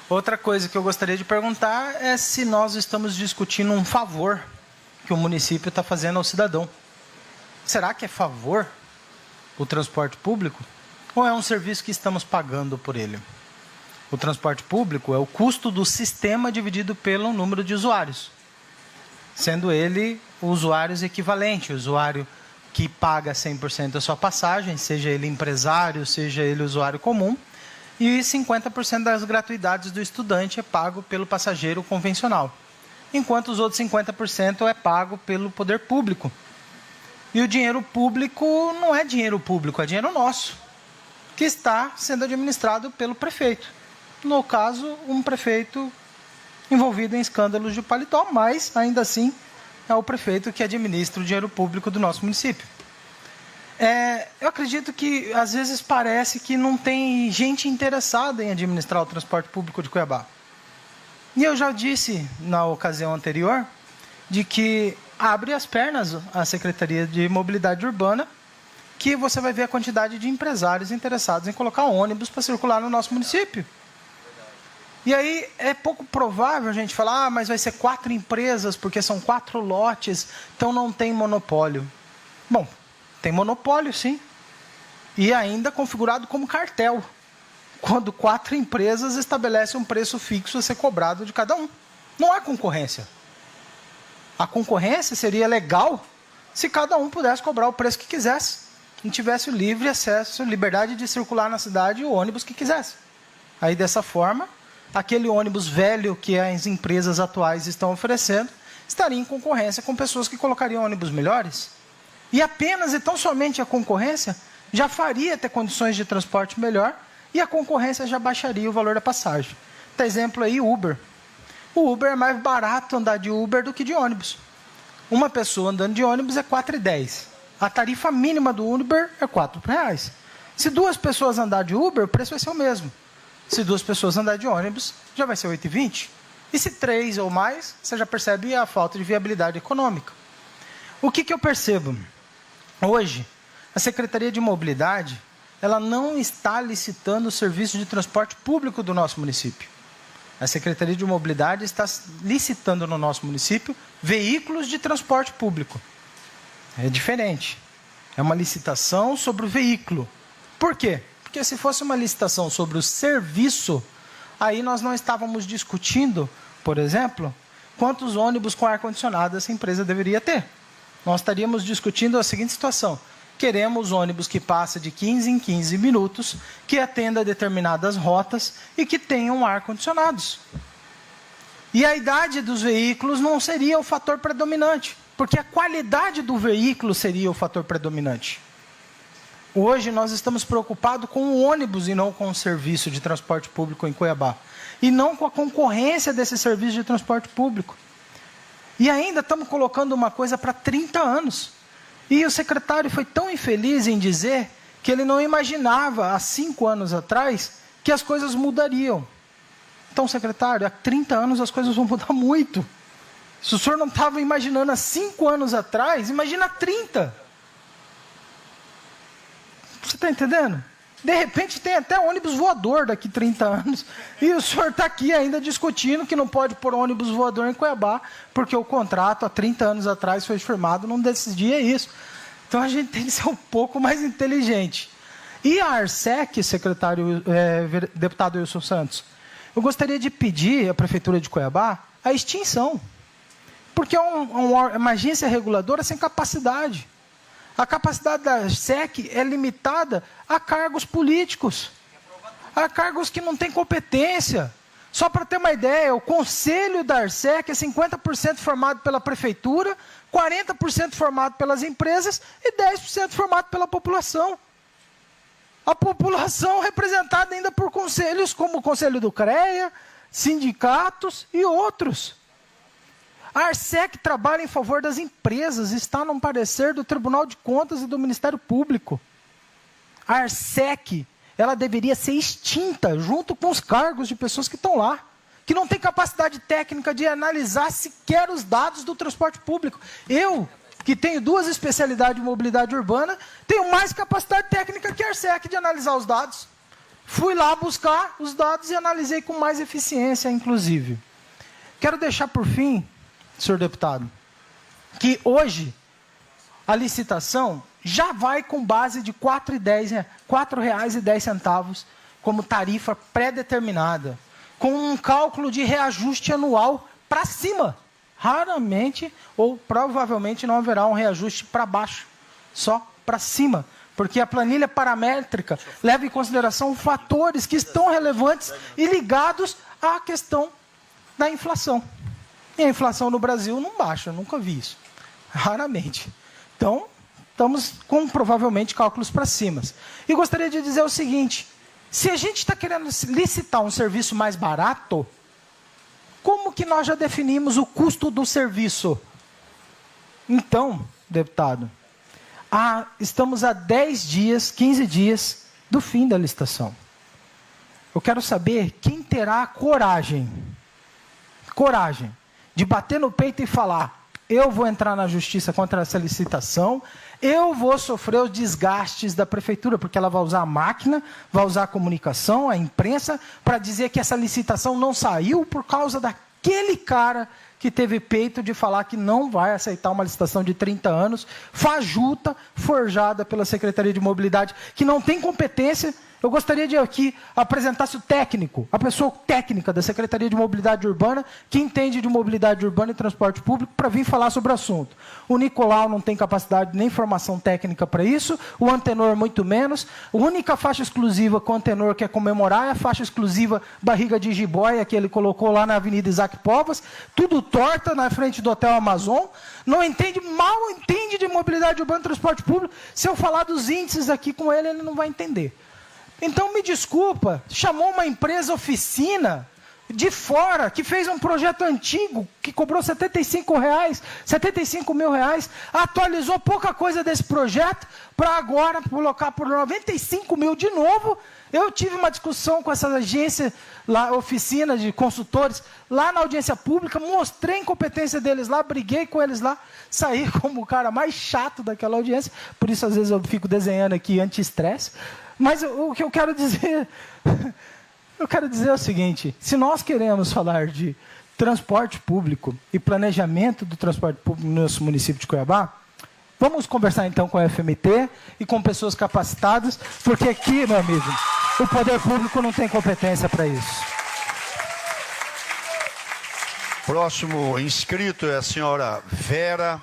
Outra coisa que eu gostaria de perguntar é se nós estamos discutindo um favor que o município está fazendo ao cidadão. Será que é favor o transporte público? Ou é um serviço que estamos pagando por ele? O transporte público é o custo do sistema dividido pelo número de usuários, sendo ele o usuário equivalente, o usuário que paga 100% a sua passagem, seja ele empresário, seja ele usuário comum, e 50% das gratuidades do estudante é pago pelo passageiro convencional, enquanto os outros 50% é pago pelo poder público. E o dinheiro público não é dinheiro público, é dinheiro nosso, que está sendo administrado pelo prefeito. No caso, um prefeito envolvido em escândalos de paletó, mas, ainda assim, é o prefeito que administra o dinheiro público do nosso município. Eu acredito que, às vezes, parece que não tem gente interessada em administrar o transporte público de Cuiabá. E eu já disse, na ocasião anterior, de que abre as pernas a Secretaria de Mobilidade Urbana, que você vai ver a quantidade de empresários interessados em colocar ônibus para circular no nosso município. E aí é pouco provável a gente falar, mas vai ser 4 empresas, porque são 4 lotes, então não tem monopólio. Bom, tem monopólio sim, e ainda configurado como cartel, quando 4 empresas estabelecem um preço fixo a ser cobrado de cada um. Não há concorrência. A concorrência seria legal se cada um pudesse cobrar o preço que quisesse, e tivesse o livre acesso, liberdade de circular na cidade e o ônibus que quisesse. Aí, dessa forma, aquele ônibus velho que as empresas atuais estão oferecendo estaria em concorrência com pessoas que colocariam ônibus melhores. E apenas e tão somente a concorrência já faria ter condições de transporte melhor e a concorrência já baixaria o valor da passagem. Por exemplo aí, Uber. O Uber é mais barato andar de Uber do que de ônibus. Uma pessoa andando de ônibus é R$ 4,10. A tarifa mínima do Uber é R$ 4,00. Se 2 pessoas andar de Uber, o preço vai ser o mesmo. Se 2 pessoas andar de ônibus, já vai ser R$ 8,20. E se 3 ou mais, você já percebe a falta de viabilidade econômica. O que eu percebo? Hoje, a Secretaria de Mobilidade, ela não está licitando o serviço de transporte público do nosso município. A Secretaria de Mobilidade está licitando no nosso município veículos de transporte público. É diferente. É uma licitação sobre o veículo. Por quê? Porque se fosse uma licitação sobre o serviço, aí nós não estávamos discutindo, por exemplo, quantos ônibus com ar-condicionado essa empresa deveria ter. Nós estaríamos discutindo a seguinte situação: queremos ônibus que passe de 15 em 15 minutos, que atenda a determinadas rotas e que tenham ar-condicionados. E a idade dos veículos não seria o fator predominante, porque a qualidade do veículo seria o fator predominante. Hoje nós estamos preocupados com o ônibus e não com o serviço de transporte público em Cuiabá. E não com a concorrência desse serviço de transporte público. E ainda estamos colocando uma coisa para 30 anos. E o secretário foi tão infeliz em dizer que ele não imaginava, há 5 anos atrás, que as coisas mudariam. Então, secretário, há 30 anos as coisas vão mudar muito. Se o senhor não estava imaginando há 5 anos atrás, imagina há 30. Você está entendendo? De repente tem até ônibus voador daqui a 30 anos. E o senhor está aqui ainda discutindo que não pode pôr ônibus voador em Cuiabá, porque o contrato há 30 anos atrás foi firmado, não decidia isso. Então a gente tem que ser um pouco mais inteligente. E a Arsec, deputado Wilson Santos, eu gostaria de pedir à Prefeitura de Cuiabá a extinção. Porque é uma agência reguladora sem capacidade. A capacidade da Arsec é limitada a cargos políticos, a cargos que não têm competência. Só para ter uma ideia, o conselho da Arsec é 50% formado pela prefeitura, 40% formado pelas empresas e 10% formado pela população. A população representada ainda por conselhos como o Conselho do CREA, sindicatos e outros. A Arsec trabalha em favor das empresas, está num parecer do Tribunal de Contas e do Ministério Público. A Arsec, ela deveria ser extinta junto com os cargos de pessoas que estão lá, que não têm capacidade técnica de analisar sequer os dados do transporte público. Eu, que tenho 2 especialidades de mobilidade urbana, tenho mais capacidade técnica que a Arsec de analisar os dados. fui lá buscar os dados e analisei com mais eficiência, inclusive. Quero deixar por fim, senhor deputado, que hoje a licitação já vai com base de R$ 4,10 como tarifa pré-determinada, com um cálculo de reajuste anual para cima. Raramente ou provavelmente não haverá um reajuste para baixo, só para cima, porque a planilha paramétrica leva em consideração fatores que estão relevantes e ligados à questão da inflação. E a inflação no Brasil não baixa, eu nunca vi isso. Raramente. Então, estamos com provavelmente cálculos para cima. E gostaria de dizer o seguinte: se a gente está querendo licitar um serviço mais barato, como que nós já definimos o custo do serviço? Então, deputado, estamos a 10 dias, 15 dias do fim da licitação. Eu quero saber quem terá a coragem de bater no peito e falar: eu vou entrar na justiça contra essa licitação, eu vou sofrer os desgastes da prefeitura, porque ela vai usar a máquina, vai usar a comunicação, a imprensa, para dizer que essa licitação não saiu por causa daquele cara que teve peito de falar que não vai aceitar uma licitação de 30 anos, fajuta, forjada pela Secretaria de Mobilidade, que não tem competência. Eu gostaria de aqui apresentasse o técnico, a pessoa técnica da Secretaria de Mobilidade Urbana, que entende de mobilidade urbana e transporte público, para vir falar sobre o assunto. O Nicolau não tem capacidade nem formação técnica para isso, o Antenor muito menos. A única faixa exclusiva que o Antenor quer comemorar é a faixa exclusiva Barriga de Jiboia, que ele colocou lá na Avenida Isaac Povas, tudo torta na frente do Hotel Amazon. Não entende, mal entende de mobilidade urbana e transporte público. Se eu falar dos índices aqui com ele, ele não vai entender. Então, me desculpa, chamou uma empresa oficina de fora, que fez um projeto antigo, que cobrou R$75 mil, atualizou pouca coisa desse projeto, para agora colocar por 95 mil de novo. Eu tive uma discussão com essa agência, lá, oficina de consultores, lá na audiência pública, mostrei a incompetência deles lá, briguei com eles lá, saí como o cara mais chato daquela audiência, por isso às vezes eu fico desenhando aqui anti-estresse. Mas o que eu quero dizer é o seguinte: se nós queremos falar de transporte público e planejamento do transporte público no nosso município de Cuiabá, vamos conversar então com a FMT e com pessoas capacitadas, porque aqui, meu amigo, o poder público não tem competência para isso. Próximo inscrito é a senhora Vera